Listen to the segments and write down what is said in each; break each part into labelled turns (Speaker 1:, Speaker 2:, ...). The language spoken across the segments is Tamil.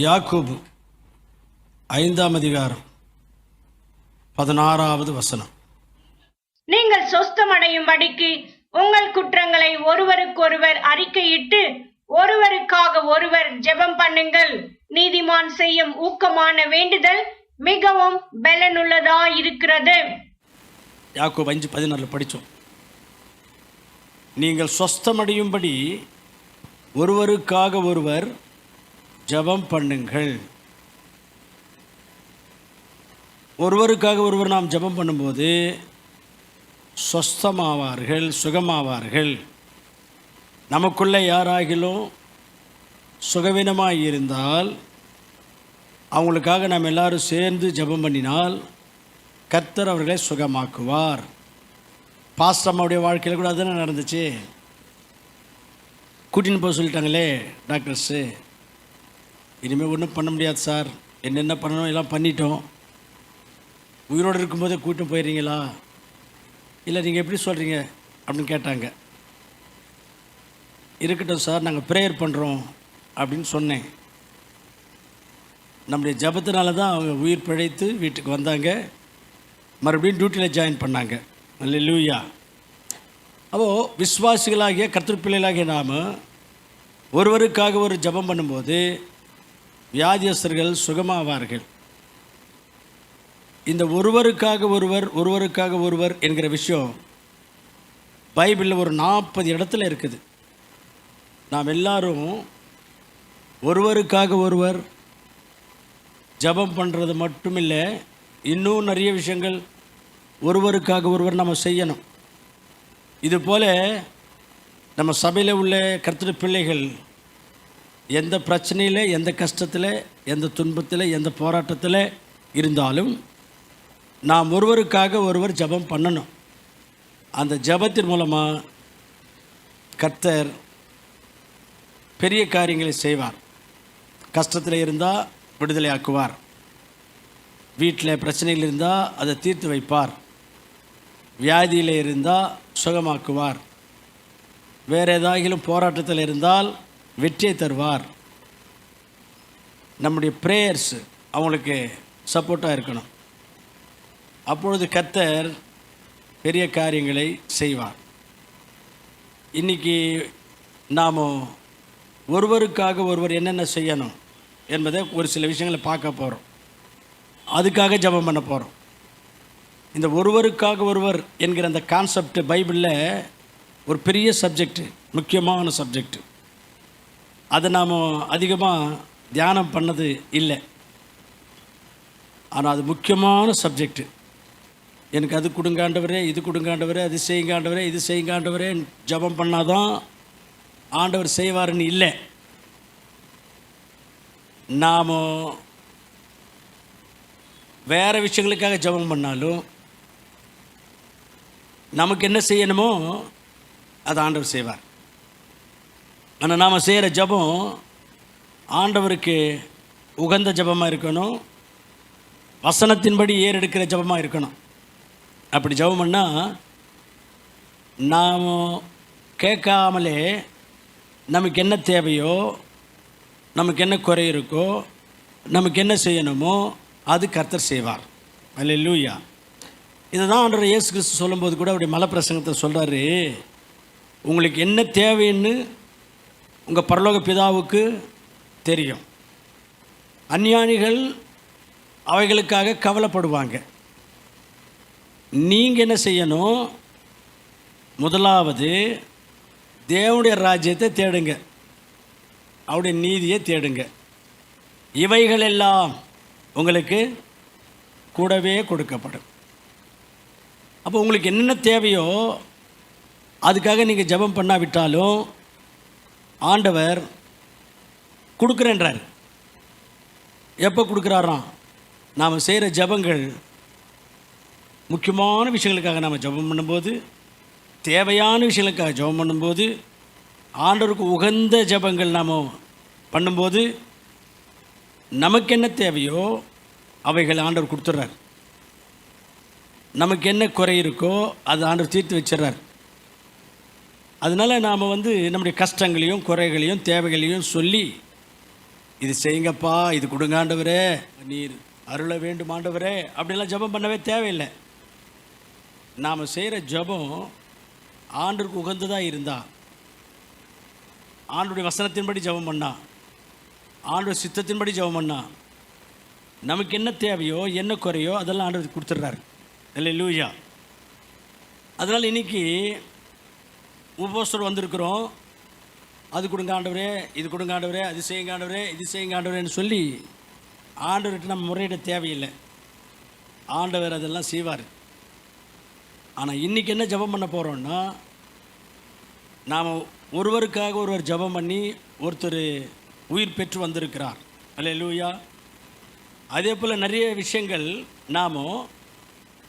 Speaker 1: யாக்கோபு 5ஆம் அதிகாரம் 16வது வசனம்.
Speaker 2: நீங்கள் சொஸ்தமடையும்படிக்கு உங்கள் குற்றங்களை ஒருவருக்கொருவர் அறிக்கையிட்டு ஒருவருக்காக ஒருவர் ஜெபம் பண்ணுங்கள். நீதிமான் செய்யும் ஊக்கமான வேண்டுதல் மிகவும் பலனுள்ளதாயிருக்கிறது.
Speaker 1: யாக்கோபு 5:16 படித்தோம். நீங்கள் சொஸ்தமடையும்படி ஒருவருக்காக ஒருவர் ஜெபம் பண்ணுங்கள். ஒருவருக்காக ஒருவர் நாம் ஜெபம் பண்ணும்போது சொஸ்தமாவார்கள், சுகமாவார்கள். நமக்குள்ளே யாராகிலும் சுகவீனமாக இருந்தால் அவங்களுக்காக நாம் எல்லாரும் சேர்ந்து ஜெபம் பண்ணினால் கர்த்தர் அவர்களை சுகமாக்குவார். பாஸ்டம்மாவுடைய வாழ்க்கையில் கூட அதுதானே நடந்துச்சு. கூட்டின்னு போக சொல்லிட்டாங்களே டாக்டர்ஸு, இனிமேல் ஒன்றும் பண்ண முடியாது சார், என்னென்ன பண்ணணும் எல்லாம் பண்ணிட்டோம், உயிரோடு இருக்கும்போதே கூட்டின்னு போயிடுறீங்களா, இல்லை நீங்கள் எப்படி சொல்கிறீங்க அப்படின்னு கேட்டாங்க. இருக்கட்டும் சார், நாங்கள் ப்ரேயர் பண்ணுறோம் அப்படின்னு சொன்னேன். நம்முடைய ஜபத்தினால தான் அவங்க உயிர் பிழைத்து வீட்டுக்கு வந்தாங்க, மறுபடியும் டியூட்டியில் ஜாயின் பண்ணாங்க. அல்லேலூயா. அப்போது விசுவாசிகளாகிய கர்த்தர் பிள்ளைகளாகிய நாம் ஒருவருக்காக ஒரு ஜபம் பண்ணும்போது வியாதியஸ்தர்கள் சுகமாவார்கள். இந்த ஒருவருக்காக ஒருவர் ஒருவருக்காக ஒருவர் என்கிற விஷயம் பைபிளில் ஒரு 40 இடத்துல இருக்குது. நாம் எல்லாரும் ஒருவருக்காக ஒருவர் ஜபம் பண்ணுறது மட்டும் இல்லை, இன்னும் நிறைய விஷயங்கள் ஒருவருக்காக ஒருவர் நம்ம செய்யணும். இதுபோல் நம்ம சபையில் உள்ள கர்த்தர் பிள்ளைகள் எந்த பிரச்சனையில், எந்த கஷ்டத்தில், எந்த துன்பத்தில், எந்த போராட்டத்தில் இருந்தாலும் நாம் ஒருவருக்காக ஒருவர் ஜெபம் பண்ணணும். அந்த ஜெபத்தின் மூலமாக கர்த்தர் பெரிய காரியங்களை செய்வார். கஷ்டத்தில் இருந்தால் விடுதலை ஆக்குவார், வீட்டில் பிரச்சனைகள் இருந்தால் அதை தீர்த்து வைப்பார், வியாதியில் இருந்தால் சுகமாக்குவார், வேறு ஏதாகிலும் போராட்டத்தில் இருந்தால் வெற்றியை தருவார். நம்முடைய ப்ரேயர்ஸ் அவங்களுக்கு சப்போர்ட்டாக இருக்கணும். அப்பொழுது கர்த்தர் பெரிய காரியங்களை செய்வார். இன்றைக்கி நாம் ஒருவருக்காக ஒருவர் என்னென்ன செய்யணும் என்பதை ஒரு சில விஷயங்களை பார்க்க போகிறோம். அதுக்காக ஜெபம் பண்ண போகிறோம். இந்த ஒருவருக்காக ஒருவர் என்கிற அந்த கான்செப்ட் பைபிளில் ஒரு பெரிய சப்ஜெக்டு, முக்கியமான சப்ஜெக்டு. அதை நாம் அதிகமாக தியானம் பண்ணது இல்லை, ஆனால் அது முக்கியமான சப்ஜெக்டு. எனக்கு அது கொடுங்காண்டவரே, இது கொடுங்காண்டவரே, அது செய்யுங்காண்டவரே, இது செய்யுங்காண்டவரே ஜெபம் பண்ணாதான் ஆண்டவர் செய்வார்னு இல்லை. நாம் வேறு விஷயங்களுக்காக ஜெபம் பண்ணாலும் நமக்கு என்ன செய்யணுமோ அது ஆண்டவர் செய்வார். ஆனால் நாம் செய்கிற ஜெபம் ஆண்டவருக்கு உகந்த ஜெபமாக இருக்கணும், வசனத்தின்படி ஏறெடுக்கிற ஜெபமாக இருக்கணும். அப்படி ஜெபம் பண்ணால் நாம் கேட்காமலே நமக்கு என்ன தேவையோ, நமக்கு என்ன குறை இருக்கோ, நமக்கு என்ன செய்யணுமோ அது கர்த்தர் செய்வார். அல்லேலூயா. இதை தான் ஆண்டவர் இயேசு கிறிஸ்து சொல்லும்போது கூட அவருடைய மலை பிரசங்கத்தை சொல்கிறாரு, உங்களுக்கு என்ன தேவைன்னு உங்கள் பரலோக பிதாவுக்கு தெரியும். அஞ்ஞானிகள் அவைகளுக்காக கவலைப்படுவாங்க. நீங்கள் என்ன செய்யணும்? முதலாவது தேவனுடைய ராஜ்யத்தை தேடுங்க, அவருடைய நீதியை தேடுங்க, இவைகள் எல்லாம் உங்களுக்கு கூடவே கொடுக்கப்படும். அப்போ உங்களுக்கு என்னென்ன தேவையோ அதுக்காக நீங்கள் ஜெபம் பண்ணாவிட்டாலும் ஆண்டவர் கொடுக்குறேன்றார். எப்போ கொடுக்குறாராம்? நாம் செய்கிற ஜெபங்கள் முக்கியமான விஷயங்களுக்காக நாம் ஜெபம் பண்ணும்போது, தேவையான விஷயங்களுக்காக ஜெபம் பண்ணும்போது, ஆண்டவருக்கு உகந்த ஜெபங்கள் நாம் பண்ணும்போது நமக்கு என்ன தேவையோ அவைகள் ஆண்டவர் கொடுத்துட்றார். நமக்கு என்ன குறை இருக்கோ அது ஆண்டவர் தீர்த்து வச்சிடறார். அதனால் நாம் நம்முடைய கஷ்டங்களையும் குறைகளையும் தேவைகளையும் சொல்லி இது செய்யுங்கப்பா, இது கொடுங்க ஆண்டவரே, நீர் அருள வேண்டும் ஆண்டவரே அப்படிலாம் ஜெபம் பண்ணவே தேவையில்லை. நாம் செய்கிற ஜெபம் ஆண்டவருக்கு உகந்ததாக இருந்தா, ஆண்டவருடைய வசனத்தின்படி ஜெபம் பண்ணா, ஆண்டவர் சித்தத்தின்படி ஜெபம் பண்ணா, நமக்கு என்ன தேவையோ என்ன குறையோ அதெல்லாம் ஆண்டவர் கொடுத்துட்றாரு. அல்லேலூயா. அதனால் இன்றைக்கி உபவாசத்தோடு வந்திருக்கிறோம். அது கொடுங்க ஆண்டவரே, இது கொடுங்க ஆண்டவரே, அது செய்யுங்க ஆண்டவரே, இது செய்யுங்க ஆண்டவரேன்னு சொல்லி ஆண்டவர்கிட்ட நம்ம முறையிட தேவையில்லை. ஆண்டவர் அதெல்லாம் செய்வார். ஆனால் இன்றைக்கி என்ன ஜெபம் பண்ண போகிறோன்னா, நாம் ஒருவருக்காக ஒருவர் ஜெபம் பண்ணி ஒருத்தர் உயிர் பெற்று வந்திருக்கிறார். அல்லேலூயா. அதே போல் நிறைய விஷயங்கள் நாம்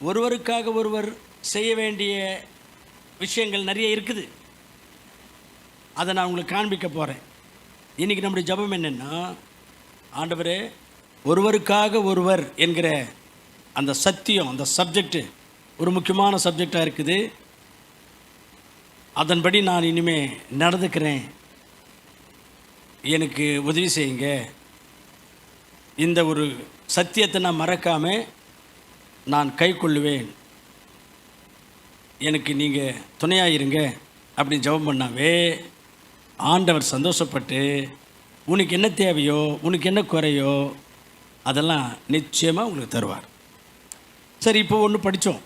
Speaker 1: ஒருவருக்காக ஒருவர் செய்ய வேண்டிய விஷயங்கள் நிறைய இருக்குது. அதை நான் உங்களுக்கு காண்பிக்க போகிறேன். இன்றைக்கி நம்முடைய ஜெபம் என்னென்னா, ஆண்டவரே, ஒருவருக்காக ஒருவர் என்கிற அந்த சத்தியம், அந்த சப்ஜெக்டு ஒரு முக்கியமான சப்ஜெக்டாக இருக்குது. அதன்படி நான் இனிமேல் நடந்துக்கிறேன், எனக்கு உதவி செய்யுங்க. இந்த ஒரு சத்தியத்தை நான் மறக்காமல் நான் கை கொள்ளுவேன், எனக்கு நீங்கள் துணையாக இருங்க அப்படின்னு ஜெபம் பண்ணாவே ஆண்டவர் சந்தோஷப்பட்டு உனக்கு என்ன தேவையோ உனக்கு என்ன குறையோ அதெல்லாம் நிச்சயமாக உங்களுக்கு தருவார். சரி, இப்போ ஒன்று படித்தோம்.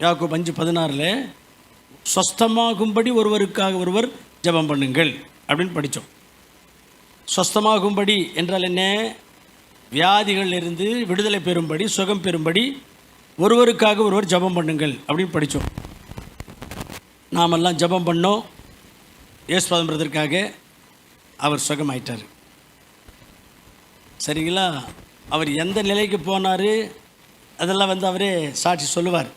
Speaker 1: யாக்கோபு 5:16 சொஸ்தமாகும்படி ஒருவருக்காக ஒருவர் ஜெபம் பண்ணுங்கள் அப்படின்னு படித்தோம். சொஸ்தமாகும்படி என்றால் என்ன? வியாதிகளிலிருந்து விடுதலை பெறும்படி, சுகம் பெறும்படி ஒருவருக்காக ஒருவர் ஜெபம் பண்ணுங்கள் அப்படின்னு படித்தோம். நாமெல்லாம் ஜெபம் பண்ணோம். இயேசுபாதம் பிரதருக்காக அவர் சுகமாயிட்டார். சரிங்களா? அவர் எந்த நிலைக்கு போனார் அதெல்லாம் அவரே சாட்சி சொல்லுவார்.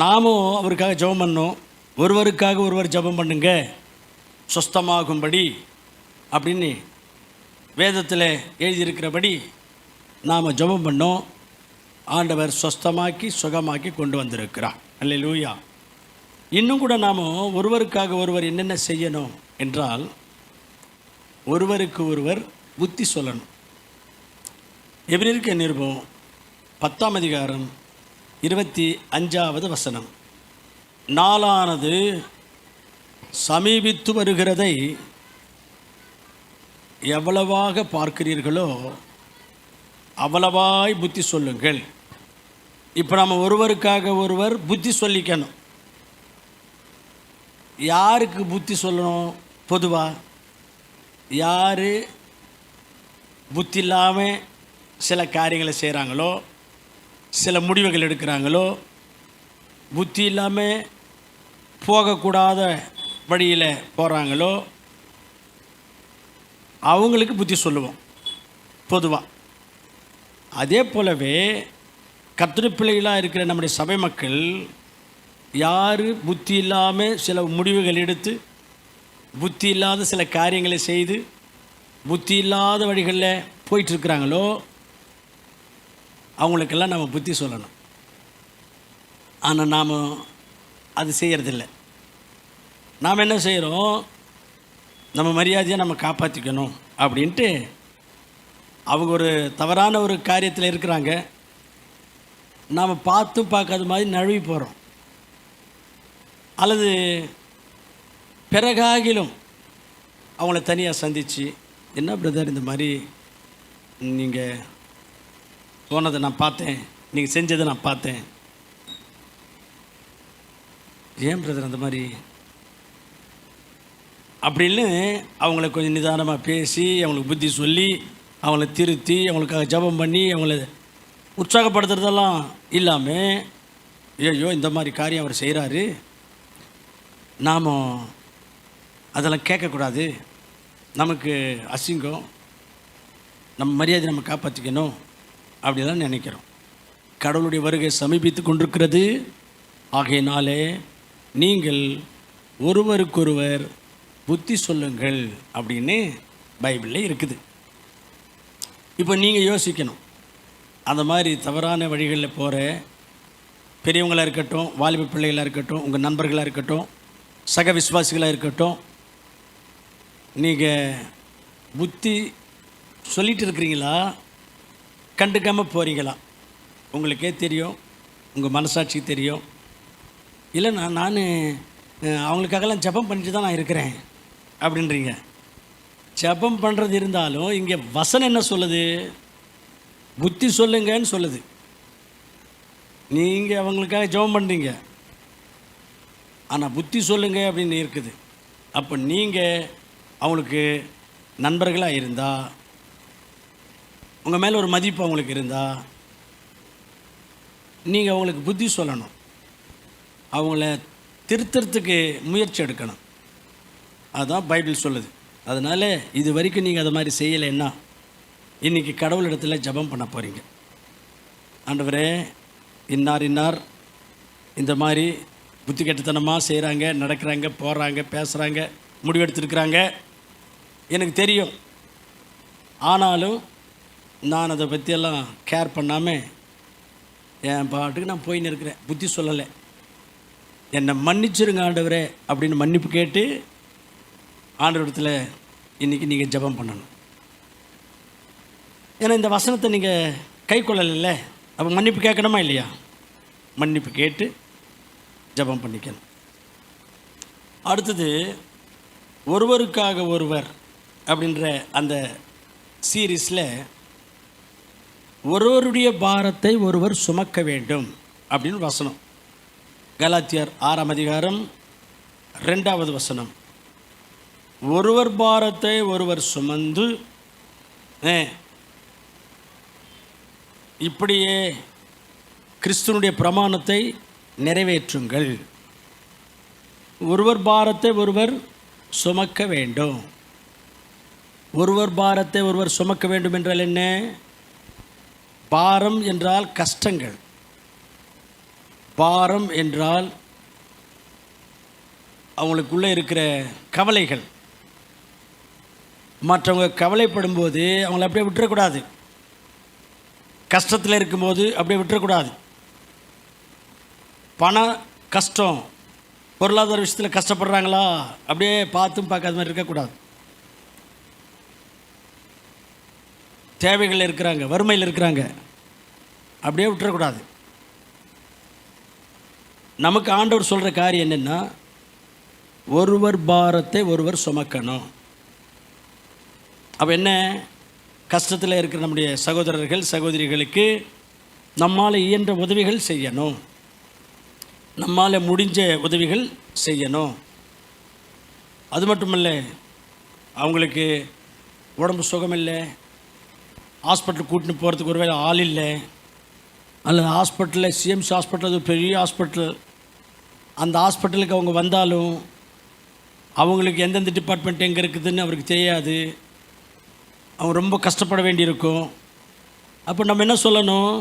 Speaker 1: நாமும் அவருக்காக ஜெபம் பண்ணோம். ஒருவருக்காக ஒருவர் ஜெபம் பண்ணுங்க சுஸ்தமாகும்படி அப்படின்னு வேதத்தில் எழுதியிருக்கிறபடி நாம் ஜெபம் பண்ணோம். ஆண்டவர் சுஸ்தமாக்கி சுகமாக்கி கொண்டு வந்திருக்கிறார். அல்லேலூயா. இன்னும் கூட நாம் ஒருவருக்காக ஒருவர் என்னென்ன செய்யணும் என்றால், ஒருவருக்கு ஒருவர் புத்தி சொல்லணும். எபிரேயருக்கு நிருபம் 10ஆம் அதிகாரம் 25வது வசனம், நாளானது சமீபித்து வருகிறதை எவ்வளவாக பார்க்கிறீர்களோ அவ்வளவாய் புத்தி சொல்லுங்கள். இப்போ நம்ம ஒருவருக்காக ஒருவர் புத்தி சொல்லிக்கணும். யாருக்கு புத்தி சொல்லணும்? பொதுவாக யார் புத்தி இல்லாமல் சில காரியங்களை செய்கிறாங்களோ, சில முடிவுகள் எடுக்கிறாங்களோ, புத்தி இல்லாமல் போகக்கூடாத வழியில் போகிறாங்களோ அவங்களுக்கு புத்தி சொல்லுவோம் பொதுவாக. அதே போலவே கர்த்தருடைய பிள்ளைகளாக இருக்கிற நம்முடைய சபை மக்கள் யார் புத்தி இல்லாமல் சில முடிவுகள் எடுத்து, புத்தி இல்லாத சில காரியங்களை செய்து, புத்தி இல்லாத வழிகளில் போயிட்டுருக்குறாங்களோ அவங்களுக்கெல்லாம் நம்ம புத்தி சொல்லணும். ஆனால் நாம் அது செய்கிறதில்ல. நாம் என்ன செய்கிறோம்? நம்ம மரியாதையை நம்ம காப்பாற்றிக்கணும் அப்படின்ட்டு அவங்க ஒரு தவறான ஒரு காரியத்தில் இருக்கிறாங்க. நாம் பார்த்தும் பார்க்காத மாதிரி நழுவி போகிறோம். அல்லது பிறகாகிலும் அவங்கள தனியாக சந்தித்து, என்ன பிரதர் இந்த மாதிரி நீங்கள் போனதை நான் பார்த்தேன், நீங்கள் செஞ்சதை நான் பார்த்தேன், ஏன் பிரதர் அந்த மாதிரி அப்படின்னு அவங்கள கொஞ்சம் நிதானமாக பேசி, அவங்களுக்கு புத்தி சொல்லி, அவங்கள திருத்தி, அவங்களுக்காக ஜெபம் பண்ணி, அவங்கள உற்சாகப்படுத்துறதெல்லாம் இல்லாமல், ஐயோ இந்த மாதிரி காரியம் அவர் செய்கிறாரு, நாம் அதெல்லாம் கேட்கக்கூடாது, நமக்கு அசிங்கம், நம்ம மரியாதை நம்ம காப்பாற்றிக்கணும் அப்படிலாம் நினைக்கிறோம். கடவுளுடைய வருகை சமீபித்து கொண்டிருக்கிறது. ஆகையினாலே நீங்கள் ஒருவருக்கொருவர் புத்தி சொல்லுங்கள் அப்படின்னு பைபிளில் இருக்குது. இப்போ நீங்கள் யோசிக்கணும், அந்த மாதிரி தவறான வழிகளில் போகிற பெரியவங்களாக இருக்கட்டும், வாலிப பிள்ளைகளாக இருக்கட்டும், உங்கள் நண்பர்களாக இருக்கட்டும், சக விசுவாசிகளாக இருக்கட்டும், நீங்கள் புத்தி சொல்லிட்டு இருக்கிறீங்களா, கண்டுக்காமல் போகிறீங்களா? உங்களுக்கே தெரியும், உங்கள் மனசாட்சிக்கு தெரியும். இல்லை நான் அவங்களுக்காகலாம் ஜெபம் பண்ணிட்டு தான் நான் இருக்கிறேன் அப்படின்றீங்க. ஜெபம் பண்ணுறது இருந்தாலும் இங்கே வசனம் என்ன சொல்லுது? புத்தி சொல்லுங்கன்னு சொல்லுது. நீங்கள் அவங்களுக்காக ஜெபம் பண்ணுறீங்க, ஆனால் புத்தி சொல்லுங்க அப்படின்னு இருக்குது. அப்போ நீங்கள் அவங்களுக்கு நண்பர்களாக இருந்தால், உங்கள் மேலே ஒரு மதிப்பு அவங்களுக்கு இருந்தால், நீங்கள் அவங்களுக்கு புத்தி சொல்லணும், அவங்கள திருத்தறதுக்கு முயற்சி எடுக்கணும். அதுதான் பைபிள் சொல்லுது. அதனால் இது வரைக்கும் நீங்கள் அதை மாதிரி செய்யலைன்னா இன்றைக்கி கடவுளிடத்தில் ஜெபம் பண்ண போகிறீங்க. ஆண்டவரே, இன்னார் இந்த மாதிரி புத்தி கெட்டுத்தனமாக செய்கிறாங்க, நடக்கிறாங்க, போகிறாங்க, பேசுகிறாங்க, முடிவெடுத்துருக்குறாங்க, எனக்கு தெரியும். ஆனாலும் நான் அதை பற்றியெல்லாம் கேர் பண்ணாமல் என் பாட்டுக்கு நான் போயின்னு இருக்கிறேன், புத்தி சொல்லலை, என்னை மன்னிச்சிருங்க ஆண்டவரே அப்படின்னு மன்னிப்பு கேட்டு ஆண்டவரிடத்தில் இன்றைக்கி நீங்கள் ஜெபம் பண்ணணும். ஏன்னா இந்த வசனத்தை நீங்கள் கை கொள்ளலைல்ல, அப்போ மன்னிப்பு கேட்கணுமா இல்லையா? மன்னிப்பு கேட்டு ஜெபம் பண்ணிக்கணும். அடுத்தது, ஒருவருக்காக ஒருவர் அப்படின்ற அந்த சீரீஸில் ஒருவருடைய பாரத்தை ஒருவர் சுமக்க வேண்டும் அப்படின்னு வசனம். கலாத்தியர் 6ஆம் அதிகாரம் 2வது வசனம். ஒருவர் பாரத்தை ஒருவர் சுமந்து இப்படியே கிறிஸ்துவனுடைய பிரமாணத்தை நிறைவேற்றுங்கள். ஒருவர் பாரத்தை ஒருவர் சுமக்க வேண்டும். ஒருவர் பாரத்தை ஒருவர் சுமக்க வேண்டும் என்றால் என்ன? பாரம் என்றால் கஷ்டங்கள், பாரம் என்றால் அவங்களுக்குள்ளே இருக்கிற கவலைகள். மற்றவங்க கவலைப்படும்போது அவங்கள அப்படியே விட்டுறக்கூடாது, கஷ்டத்தில் இருக்கும்போது அப்படியே விட்டுறக்கூடாது. பண கஷ்டம், பொருளாதார விஷயத்தில் கஷ்டப்படுறாங்களா, அப்படியே பார்த்தும் பார்க்காத மாதிரி இருக்கக்கூடாது. தேவைகள் இருக்கிறாங்க, வறுமையில் இருக்கிறாங்க, அப்படியே விட்டுறக்கூடாது. நமக்கு ஆண்டவர் சொல்கிற காரியம் என்னென்னா, ஒருவர் பாரத்தை ஒருவர் சுமக்கணும். அப்போ என்ன? கஷ்டத்தில் இருக்கிற நம்முடைய சகோதரர்கள் சகோதரிகளுக்கு நம்மால் இயன்ற உதவிகள் செய்யணும், நம்மால் முடிஞ்ச உதவிகள் செய்யணும். அது மட்டுமல்ல, அவங்களுக்கு உடம்பு சுகமில்லை, ஹாஸ்பிட்டல் கூட்டின்னு போகிறதுக்கு ஒருவேளை ஆள் இல்லை, அல்லது ஹாஸ்பிட்டலில் சிஎம்சி ஹாஸ்பிட்டல், அது பெரிய ஹாஸ்பிட்டல், அந்த ஹாஸ்பிட்டலுக்கு அவங்க வந்தாலும் அவங்களுக்கு எந்தெந்த டிபார்ட்மெண்ட் எங்கே இருக்குதுன்னு அவருக்கு தெரியாது, அவங்க ரொம்ப கஷ்டப்பட வேண்டியிருக்கும். அப்போ நம்ம என்ன சொல்லணும்?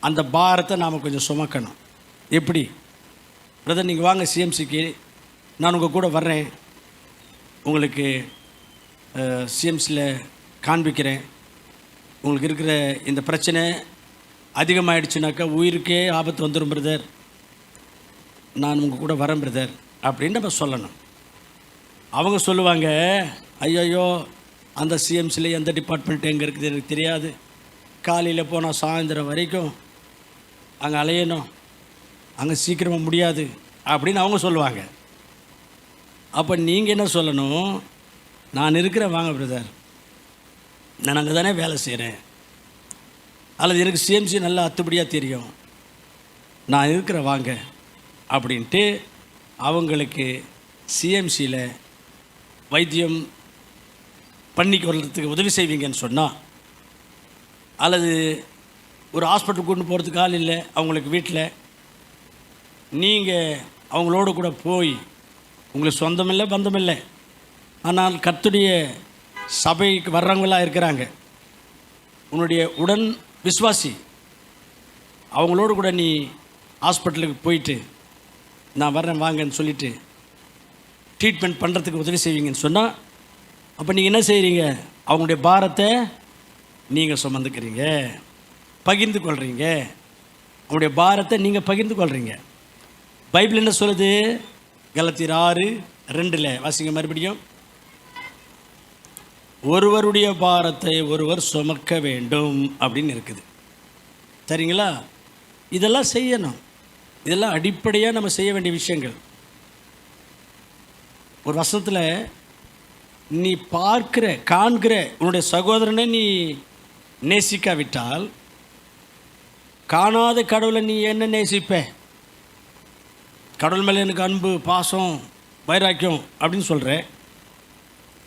Speaker 1: அந்த பாரத்தை நாம் கொஞ்சம் சுமக்கணும். எப்படி? பிரதர், நீங்கள் வாங்க சிஎம்சிக்கு, நான் உங்கள் கூட வர்றேன், உங்களுக்கு சிஎம்சியில் காண்பிக்கிறேன், உங்களுக்கு இருக்கிற இந்த பிரச்சனை அதிகமாகிடுச்சுனாக்கா உயிருக்கே ஆபத்து வந்துடும் பிரதர், நான் உங்கள் கூட வரேன் பிரதர் அப்படின்னு நம்ம சொல்லணும். அவங்க சொல்லுவாங்க, ஐயோ அந்த சிஎம்சியில் எந்த டிபார்ட்மெண்ட் எங்கே இருக்குது எனக்கு தெரியாது, காலையில் போனால் சாயந்தரம் வரைக்கும் அங்கே அலையணும், அங்கே சீக்கிரமாக முடியாது அப்படின்னு அவங்க சொல்லுவாங்க. அப்போ நீங்கள் என்ன சொல்லணும்? நான் இருக்கிறேன், வாங்க பிரதர், நான் அங்கே தானே வேலை செய்கிறேன், அல்லது எனக்கு சிஎம்சி நல்லா அத்துப்படியாக தெரியும், நான் இருக்கிறேன் வாங்க அப்படின்ட்டு அவங்களுக்கு சிஎம்சியில் வைத்தியம் பண்ணிக்கு வர்றதுக்கு உதவி செய்வீங்கன்னு சொன்னால், அல்லது ஒரு ஹாஸ்பிட்டல் கொண்டு போகிறதுக்கு ஆள் இல்லை அவங்களுக்கு வீட்டில், நீங்கள் அவங்களோட கூட போய், உங்களுக்கு சொந்தமில்லை பந்தமில்லை, ஆனால் கர்த்தருடைய சபைக்கு வர்றவங்களாக இருக்கிறாங்க, உன்னுடைய உடன் விசுவாசி, அவங்களோடு கூட நீ ஹாஸ்பிட்டலுக்கு போயிட்டு நான் வர்றேன் வாங்கன்னு சொல்லிவிட்டு ட்ரீட்மெண்ட் பண்ணுறதுக்கு உதவி செய்வீங்கன்னு சொன்னால், அப்போ நீங்கள் என்ன செய்கிறீங்க? அவங்களுடைய பாரத்தை நீங்கள் சுமந்துக்கிறீங்க, பகிர்ந்து கொள்கிறீங்க, அவங்களுடைய பாரத்தை நீங்கள் பகிர்ந்து கொள்கிறீங்க. பைபிள் என்ன சொல்லுது? கலாத்தியர் 6:2 வாசிங்க மறுபடியும். ஒருவருடைய பாரத்தை ஒருவர் சுமக்க வேண்டும் அப்படின்னு இருக்குது. சரிங்களா? இதெல்லாம் செய்யணும். இதெல்லாம் அடிப்படையாக நம்ம செய்ய வேண்டிய விஷயங்கள். ஒரு வசனத்தில் நீ காண்கிற உன்னுடைய சகோதரனை நீ நேசிக்காவிட்டால் காணாத கடவுளை நீ என்ன நேசிப்ப? கடவுள் மேலே எனக்கு அன்பு, பாசம், வைராக்கியம் அப்படின்னு சொல்கிற.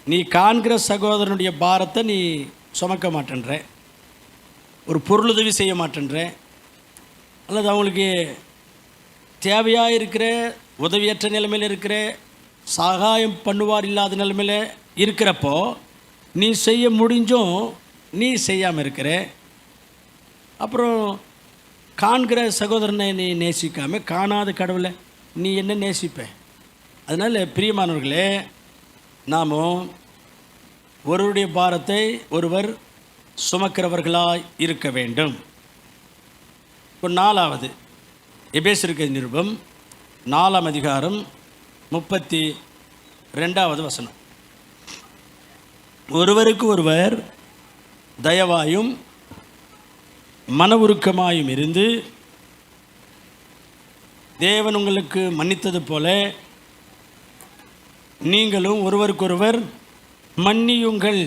Speaker 1: நீ காண்கிற சகோதரனுடைய பாரத்தை நீ சுமக்க மாட்டேன்ற, ஒரு பொருளுதவி செய்ய மாட்டேன்ற, அல்லது அவங்களுக்கு தேவையாக இருக்கிற உதவியற்ற நிலைமையில் இருக்கிற, சகாயம் பண்ணுவார் இல்லாத நிலைமையில் இருக்கிறப்போ நீ செய்ய முடிஞ்சும் நீ செய்யாமல் இருக்கிற. அப்புறம் காண்கிற சகோதரனை நீ நேசிக்காமல் காணாத கடவுளை நீ என்ன நேசிப்ப? அதனால் பிரியமானவர்களே, நாம் ஒருவருடைய பாரத்தை ஒருவர் சுமக்கிறவர்களாய் இருக்க வேண்டும். இப்போ 4வது எபேசியருக்கு நிருபம் 4ஆம் அதிகாரம் 32வது வசனம். ஒருவருக்கு ஒருவர் தயவாயும் மன உருக்கமாயும் இருந்து தேவன் உங்களுக்கு மன்னித்தது போல நீங்களும் ஒருவருக்கொருவர் மன்னியுங்கள்.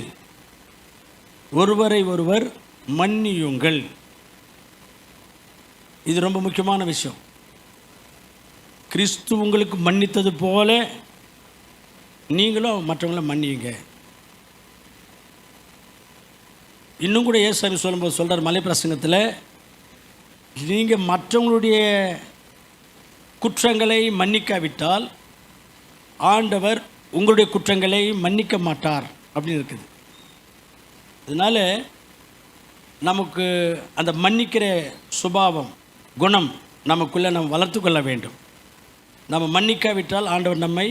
Speaker 1: ஒருவரை ஒருவர் மன்னியுங்கள். இது ரொம்ப முக்கியமான விஷயம். கிறிஸ்து உங்களுக்கு மன்னித்தது போல நீங்களும் மற்றவங்கள மன்னியுங்க. இன்னும் கூட ஏசாமி சொல்லும்போது சொல்கிறார் மலை பிரசங்கத்தில், நீங்கள் மற்றவங்களுடைய குற்றங்களை மன்னிக்காவிட்டால் ஆண்டவர் உங்களுடைய குற்றங்களை மன்னிக்க மாட்டார் அப்படின்னு இருக்குது. அதனால் நமக்கு அந்த மன்னிக்கிற சுபாவம், குணம் நமக்குள்ளே நம்ம வளர்த்து கொள்ள வேண்டும். நம்ம மன்னிக்காவிட்டால் ஆண்டவர் நம்மை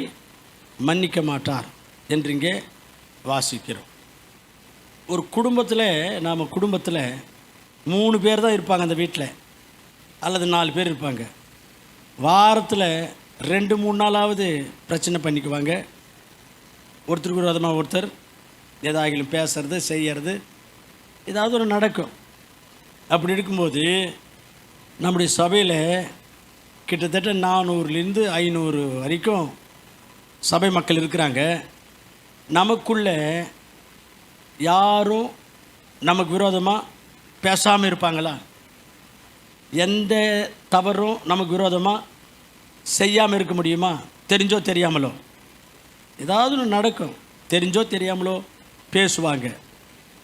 Speaker 1: மன்னிக்க மாட்டார் என்று இங்கே வாசிக்கிறோம். ஒரு குடும்பத்தில், நாம் குடும்பத்தில் 3 பேர் தான் இருப்பாங்க அந்த வீட்டில், அல்லது 4 பேர் இருப்பாங்க. வாரத்தில் 2-3 நாளாவது பிரச்சனை பண்ணிக்குவாங்க. ஒருத்தருக்கு விரோதமாக ஒருத்தர் ஏதாகிலும் பேசுறது, செய்கிறது, ஏதாவது ஒரு நடக்கும். அப்படி இருக்கும்போது நம்முடைய சபையில் கிட்டத்தட்ட 400லேருந்து 500 வரைக்கும் சபை மக்கள் இருக்கிறாங்க. நமக்குள்ளே யாரும் நமக்கு விரோதமாக பேசாமல் இருப்பாங்களா? எந்த தவறும் நமக்கு விரோதமாக செய்யாமல் இருக்க முடியுமா? தெரிஞ்சோ தெரியாமலோ ஏதாவது ஒன்று நடக்கும். தெரிஞ்சோ தெரியாமலோ பேசுவாங்க,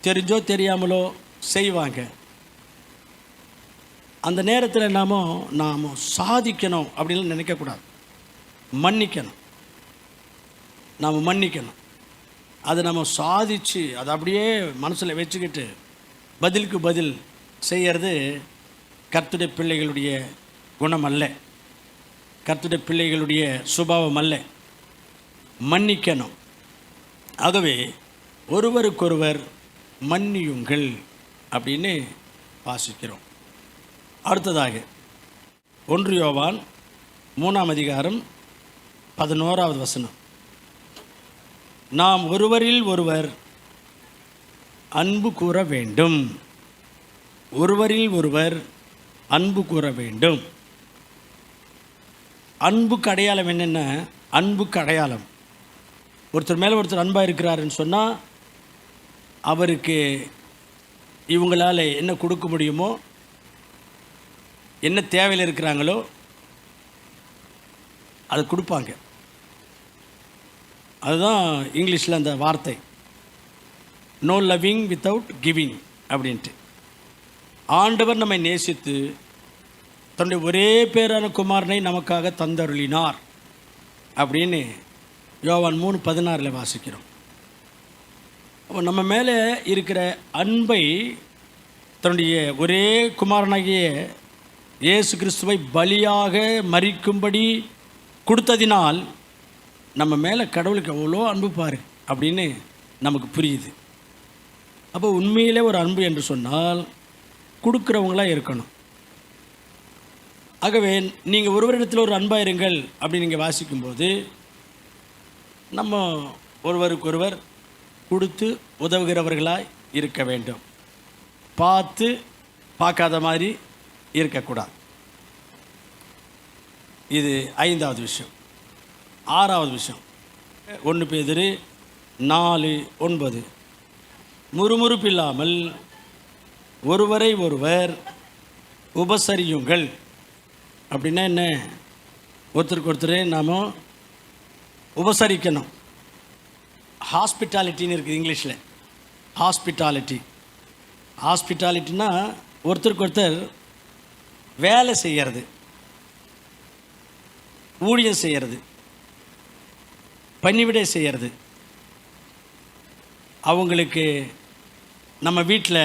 Speaker 1: தெரிஞ்சோ தெரியாமலோ செய்வாங்க. அந்த நேரத்தில் நாம் சாதிக்கணும் அப்படின்னு நினைக்கக்கூடாது. மன்னிக்கணும். நாம் மன்னிக்கணும். அதை நம்ம சாதித்து அதை அப்படியே மனசில் வச்சுக்கிட்டு பதிலுக்கு பதில் செய்கிறது கர்த்தருடைய பிள்ளைகளுடைய குணம் அல்ல, கர்த்தருடைய பிள்ளைகளுடைய சுபாவம் அல்ல. மன்னிக்கணும். ஆகவே ஒருவருக்கொருவர் மன்னியுங்கள் அப்படின்னு வாசிக்கிறோம். அடுத்ததாக 1 யோவான் 3ஆம் அதிகாரம் 11வது வசனம். நாம் ஒருவரில் ஒருவர் அன்பு கூற வேண்டும். ஒருவரில் ஒருவர் அன்பு கூற வேண்டும். அன்புக்கு அடையாளம் என்னென்ன? அன்புக்கு அடையாளம், ஒருத்தர் மேலே ஒருத்தர் அன்பாக இருக்கிறாருன்னு சொன்னால் அவருக்கு இவங்களால் என்ன கொடுக்க முடியுமோ, என்ன தேவையில் இருக்கிறாங்களோ அதை கொடுப்பாங்க. அதுதான் இங்கிலீஷில் அந்த வார்த்தை நோ லவ்விங் வித்தவுட் கிவிங் அப்படின்ட்டு. ஆண்டவர் நம்மை நேசித்து தன்னுடைய ஒரே பேரான குமாரனை நமக்காக தந்தருளினார் அப்படின்னு யோவான் 3:16 வாசிக்கிறோம். அப்போ நம்ம மேலே இருக்கிற அன்பை தன்னுடைய ஒரே குமாரனாகிய இயேசு கிறிஸ்துவை பலியாக மரிக்கும்படி கொடுத்ததினால் நம்ம மேலே கடவுளுக்கு எவ்வளோ அன்பு பாரு அப்படின்னு நமக்கு புரியுது. அப்போ உண்மையிலே ஒரு அன்பு என்று சொன்னால் கொடுக்குறவங்களாக இருக்கணும். ஆகவே நீங்கள் ஒருவரிடத்தில் ஒரு அன்பாக இருங்கள் அப்படின்னு நீங்கள் வாசிக்கும்போது நம்ம ஒருவருக்கு ஒருவர் கொடுத்து உதவுகிறவர்களாய் இருக்க வேண்டும். பார்த்து பார்க்காத மாதிரி இருக்கக்கூடாது. இது 5வது விஷயம். 6வது விஷயம் 1 பேதுரு 4:9 முறுமுறுப்பில்லாமல் ஒருவரை ஒருவர் உபசரியுங்கள். அப்படின்னா என்ன? ஒருத்தருக்கு ஒருத்தர் நாம் உபசரிக்கணும். ஹாஸ்பிட்டாலிட்டின்னு இருக்குது இங்கிலீஷில். ஹாஸ்பிட்டாலிட்டினா ஒருத்தருக்கு ஒருத்தர் வேலை செய்கிறது, ஊழியம் செய்கிறது, பணிவிடை செய்கிறது. அவங்களுக்கு நம்ம வீட்டில்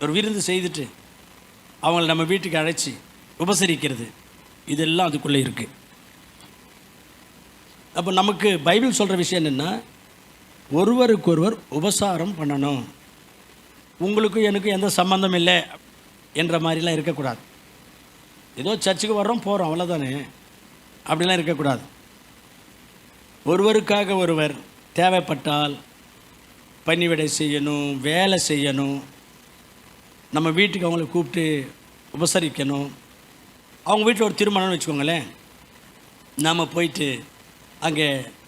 Speaker 1: ஒரு விருந்து செய்துட்டு அவங்கள நம்ம வீட்டுக்கு அழைச்சி உபசரிக்கிறது, இதெல்லாம் அதுக்குள்ளே இருக்குது. அப்போ நமக்கு பைபிள் சொல்கிற விஷயம் என்னென்னா, ஒருவருக்கொருவர் உபசாரம் பண்ணணும். உங்களுக்கும் எனக்கும் எந்த சம்பந்தம் இல்லை என்ற மாதிரிலாம் இருக்கக்கூடாது. ஏதோ சர்ச்சுக்கு வர்றோம் போகிறோம் அவ்வளோதானே, அப்படிலாம் இருக்கக்கூடாது. ஒருவருக்காக ஒருவர் தேவைப்பட்டால் பணிவிடை செய்யணும், வேலை செய்யணும், நம்ம வீட்டுக்கு அவங்கள கூப்பிட்டு உபசரிக்கணும். அவங்க வீட்டில் ஒரு திருமணம்னு வச்சுக்கோங்களேன், நாம் போயிட்டு அங்கே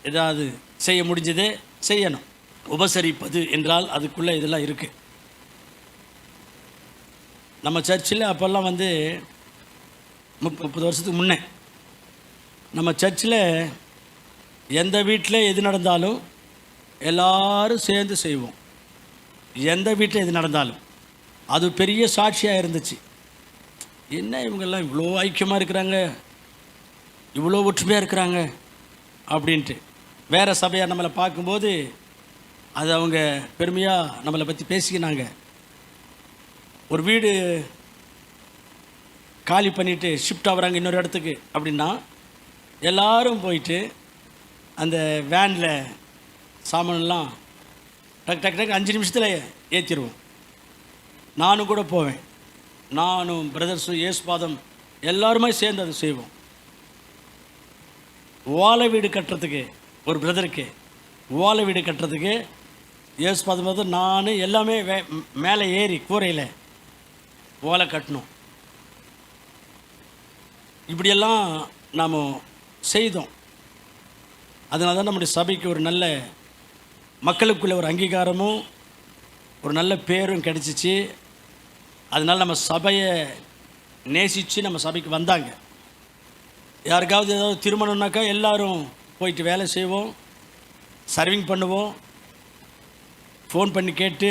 Speaker 1: ஏதாவது செய்ய முடிஞ்சதே செய்யணும். உபசரிப்பது என்றால் அதுக்குள்ளே இதெல்லாம் இருக்குது. நம்ம சர்ச்சில் அப்போல்லாம் 30 வருஷத்துக்கு முன்னே நம்ம சர்ச்சில் எந்த வீட்டில் எது நடந்தாலும் எல்லாரும் சேர்ந்து செய்வோம். எந்த வீட்டில் எது நடந்தாலும் அது பெரிய சாட்சியாக இருந்துச்சு. என்ன இவங்கெல்லாம் இவ்வளோ ஐக்கியமாக இருக்கிறாங்க, இவ்வளோ ஒற்றுமையாக இருக்கிறாங்க அப்படின்ட்டு. வேறு சபையாக நம்மளை பார்க்கும்போது அது அவங்க பெருமையாக நம்மளை பற்றி பேசிக்கினாங்க. ஒரு வீடு காலி பண்ணிவிட்டு ஷிஃப்ட் ஆகுறாங்க இன்னொரு இடத்துக்கு அப்படின்னா எல்லாரும் போயிட்டு அந்த வேனில் சாமானெல்லாம் டக் டக் டக் 5 நிமிஷத்தில் ஏற்றிடுவோம். நானும் கூட போவேன். நானும் பிரதர்ஸும் ஏசுபாதம் எல்லாருமே சேர்ந்து அதை செய்வோம். ஓலை வீடு கட்டுறதுக்கு ஒரு பிரதருக்கு ஓலை வீடு கட்டுறதுக்கு ஏசுபாதம் நான் எல்லாமே மேலே ஏறி கூரையில் ஓலை கட்டணும். இப்படியெல்லாம் நாம் செய்தோம். அதனால தான் நம்முடைய சபைக்கு ஒரு நல்ல மக்களுக்குள்ள ஒரு அங்கீகாரமும் ஒரு நல்ல பேரும் கிடச்சிச்சு. அதனால் நம்ம சபையை நேசித்து நம்ம சபைக்கு வந்தாங்க. யாருக்காவது ஏதாவது திருமணம்னாக்கா எல்லோரும் போயிட்டு வேலை செய்வோம், சர்விங் பண்ணுவோம். ஃபோன் பண்ணி கேட்டு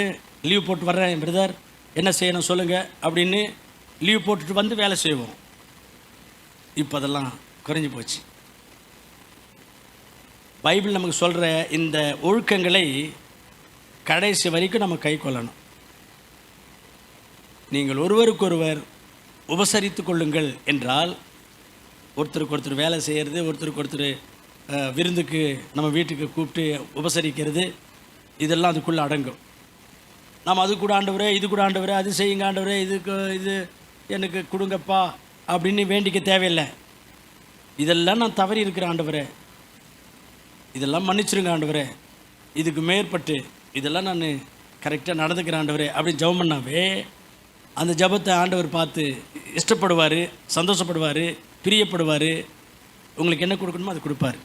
Speaker 1: லீவ் போட்டு வர்றேன் பிரதர், என்ன செய்யணும் சொல்லுங்கள் அப்படின்னு லீவ் போட்டுட்டு வந்து வேலை செய்வோம். இப்போ அதெல்லாம் குறைஞ்சி போச்சு. பைபிள் நமக்கு சொல்கிற இந்த ஒழுக்கங்களை கடைசி வரைக்கும் நம்ம கை கொள்ளணும். நீங்கள் ஒருவருக்கொருவர் உபசரித்து கொள்ளுங்கள் என்றால், ஒருத்தருக்கு ஒருத்தர் வேலை செய்கிறது, ஒருத்தருக்கு ஒருத்தர் விருந்துக்கு நம்ம வீட்டுக்கு கூப்பிட்டு உபசரிக்கிறது, இதெல்லாம் அதுக்குள்ளே அடங்கும். நாம் அது கூட ஆண்டவரே, இது கூட ஆண்டவரே, அது செய்யுங்க ஆண்டவரே, இது எனக்கு கொடுங்கப்பா அப்படின்னு வேண்டிக்க தேவையில்லை. இதெல்லாம் நான் தவறி இருக்கிறேன் ஆண்டவரே, இதெல்லாம் மன்னிச்சிருங்க ஆண்டவரே, இதுக்கு மேற்பட்டு இதெல்லாம் நான் கரெக்டாக நடந்துக்கிறேன் ஆண்டவரே அப்படின்னு ஜெபம் பண்ணாவே அந்த ஜெபத்தை ஆண்டவர் பார்த்து இஷ்டப்படுவார், சந்தோஷப்படுவார், பிரியப்படுவார். உங்களுக்கு என்ன கொடுக்கணுமோ அது கொடுப்பார்.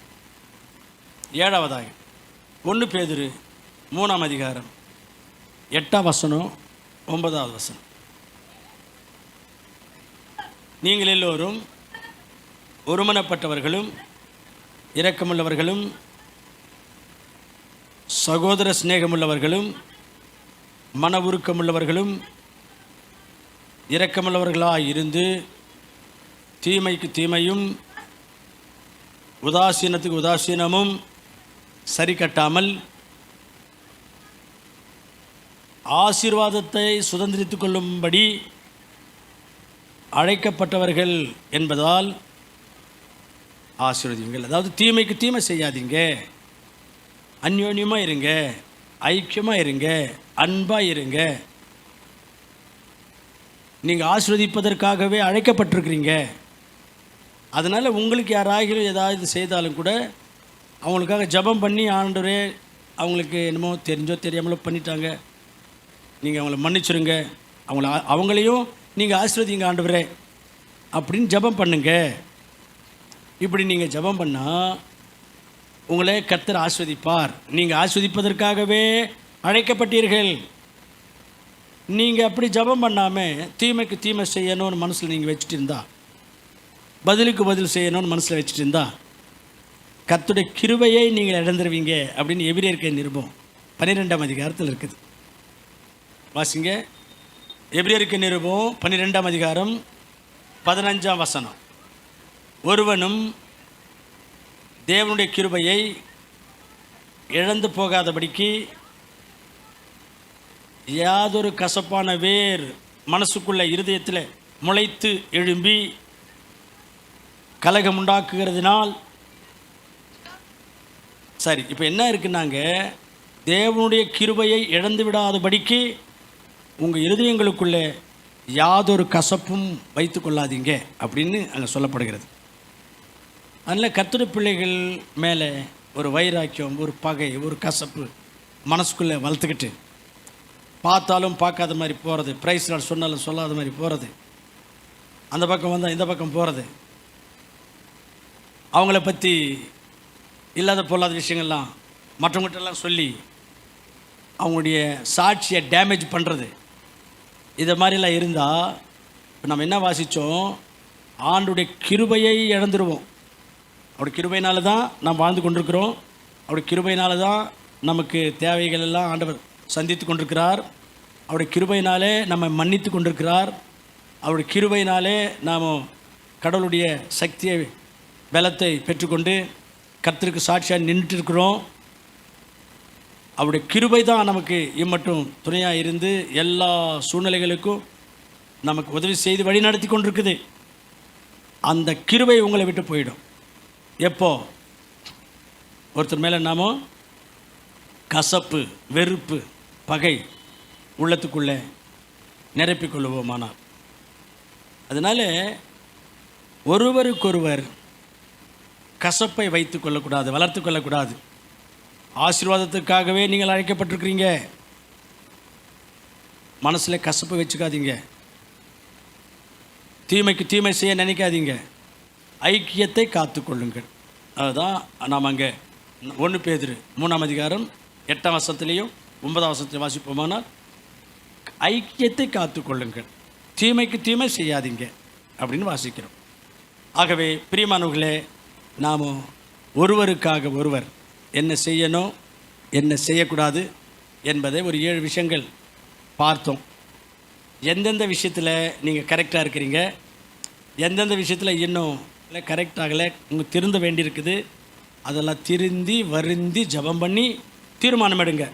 Speaker 1: 7வதாக 1 பேதுரு 3ஆம் அதிகாரம் 8ஆம் வசனம் 9வது வசனம். நீங்கள் எல்லோரும் ஒருமனப்பட்டவர்களும் இரக்கமுள்ளவர்களும் சகோதர சிநேகமுள்ளவர்களும் மன உருக்கமுள்ளவர்களும் இரக்கமுள்ளவர்களாக இருந்து தீமைக்கு தீமையும் உதாசீனத்துக்கு உதாசீனமும் சரி கட்டாமல் ஆசீர்வாதத்தை சுதந்திரித்து கொள்ளும்படி அழைக்கப்பட்டவர்கள் என்பதால் ஆசீர்வதிங்கள். அதாவது தீமைக்கு தீமை செய்யாதீங்க, அந்யோன்யமாக இருங்க, ஐக்கியமாக இருங்க, அன்பாக இருங்க. நீங்கள் ஆசீர்வதிப்பதற்காகவே அழைக்கப்பட்டிருக்கிறீங்க. அதனால் உங்களுக்கு யாராகிலும் ஏதாவது செய்தாலும் கூட அவங்களுக்காக ஜெபம் பண்ணி, ஆண்டவரே அவங்களுக்கு என்னமோ தெரிஞ்சோ தெரியாமலோ பண்ணிட்டாங்க, நீங்கள் அவங்கள மன்னிச்சிருங்க, அவங்களையும் நீங்கள் ஆசீர்வதிங்க ஆண்டவரே அப்படின்னு ஜெபம் பண்ணுங்க. இப்படி நீங்கள் ஜெபம் பண்ணால் உங்களை கர்த்தர் ஆசீர்வதிப்பார். நீங்கள் ஆசீர்வதிப்பதற்காகவே அழைக்கப்பட்டீர்கள். நீங்கள் அப்படி ஜெபம் பண்ணாமல் தீமைக்கு தீமை செய்யணும்னு மனசில் நீங்கள் வச்சுட்டு இருந்தா, பதிலுக்கு பதில் செய்யணும்னு மனசில் வச்சுட்டு இருந்தா, கர்த்தருடைய கிருபையை நீங்கள் இழந்துருவீங்க அப்படின்னு எபிரேயருக்கு நிருபம் 12ஆம் அதிகாரத்தில் இருக்குது. வாசிங்க. எபிரேயருக்கு நிருபம் 12ஆம் அதிகாரம் 15ஆம் வசனம். ஒருவனும் தேவனுடைய கிருபையை இழந்து போகாதபடிக்கு யாதொரு கசப்பான வேர் மனசுக்குள்ள இருதயத்தில் முளைத்து எழும்பி கலகம் உண்டாக்குகிறதுனால். சரி, இப்போ என்ன இருக்குன்னாங்க, தேவனுடைய கிருபையை இழந்து விடாதபடிக்கு உங்கள் இருதயங்களுக்குள்ளே யாதொரு கசப்பும் வைத்து கொள்ளாதீங்க அப்படின்னு அங்கே சொல்லப்படுகிறது. அதனால் கர்த்தருடைய பிள்ளைகள் மேலே ஒரு வைராக்கியம், ஒரு பகை, ஒரு கசப்பு மனசுக்குள்ளே வளர்த்துக்கிட்டு பார்த்தாலும் பார்க்காத மாதிரி போகிறது, ப்ரைஸ் நாள் சொன்னாலும் சொல்லாத மாதிரி போகிறது, அந்த பக்கம் வந்தால் இந்த பக்கம் போகிறது, அவங்கள பற்றி இல்லாத பொல்லாத விஷயங்கள்லாம் மற்றவங்கள்ட்டெல்லாம் சொல்லி அவங்களுடைய சாட்சியை டேமேஜ் பண்ணுறது, இதை மாதிரிலாம் இருந்தால் இப்போ நம்ம என்ன வாசித்தோம், ஆண்டுடைய கிருபையை இழந்துருவோம். அவருடைய கிருபையினால தான் நாம் வாழ்ந்து கொண்டிருக்கிறோம். அவருடைய கிருபையினால தான் நமக்கு தேவைகள் எல்லாம் ஆண்டவர் சந்தித்து கொண்டிருக்கிறார். அவருடைய கிருபையினாலே நம்ம மன்னித்து கொண்டிருக்கிறார். அவருடைய கிருபையினாலே நாம் கடவுளுடைய சக்தியை பலத்தை பெற்றுக்கொண்டு கர்த்தருக்கு சாட்சியாக நின்றுட்டு இருக்கிறோம். அவருடைய கிருபை தான் நமக்கு இம்மட்டும் துணையாக இருந்து எல்லா சூழ்நிலைகளுக்கும் நமக்கு உதவி செய்து வழி நடத்தி கொண்டிருக்குது. அந்த கிருபை உங்களை விட்டு போயிடும். எப்போ ஒருத்தர் மேலே நாம கசப்பு, வெறுப்பு, பகை உள்ளத்துக்குள்ளே நிரப்பிக்கொள்ளுவோமானால். அதனால் ஒருவருக்கொருவர் கசப்பை வைத்து கொள்ளக்கூடாது, வளர்த்து கொள்ளக்கூடாது. ஆசீர்வாதத்துக்காகவே நீங்கள் அழைக்கப்பட்டிருக்கிறீங்க. மனசில் கசப்பை வச்சுக்காதீங்க, தீமைக்கு தீமை செய்ய நினைக்காதீங்க, ஐக்கியத்தை காத்து கொள்ளுங்கள். அதுதான் நாம் அங்கே 1 பேதுரு 3ஆம் அதிகாரம் 8ஆம் வசனத்திலையும் 9ஆம் வசனத்திலையும் வாசிப்போமானால், ஐக்கியத்தை காத்து கொள்ளுங்கள், தீமைக்கு தீமை செய்யாதீங்க அப்படின்னு வாசிக்கிறோம். ஆகவே பிரியமானவர்களே, நாம் ஒருவருக்காக ஒருவர் என்ன செய்யணும், என்ன செய்யக்கூடாது என்பதை ஒரு 7 விஷயங்கள் பார்த்தோம். எந்தெந்த விஷயத்தில் நீங்கள் கரெக்டாக இருக்கிறீங்க, எந்தெந்த விஷயத்தில் இன்னும் கரெக்ட் ஆகலை, திருந்த வேண்டியிருக்குது, அதெல்லாம் திருந்தி வருந்தி ஜெபம் பண்ணி தீர்மானம் எடுங்க.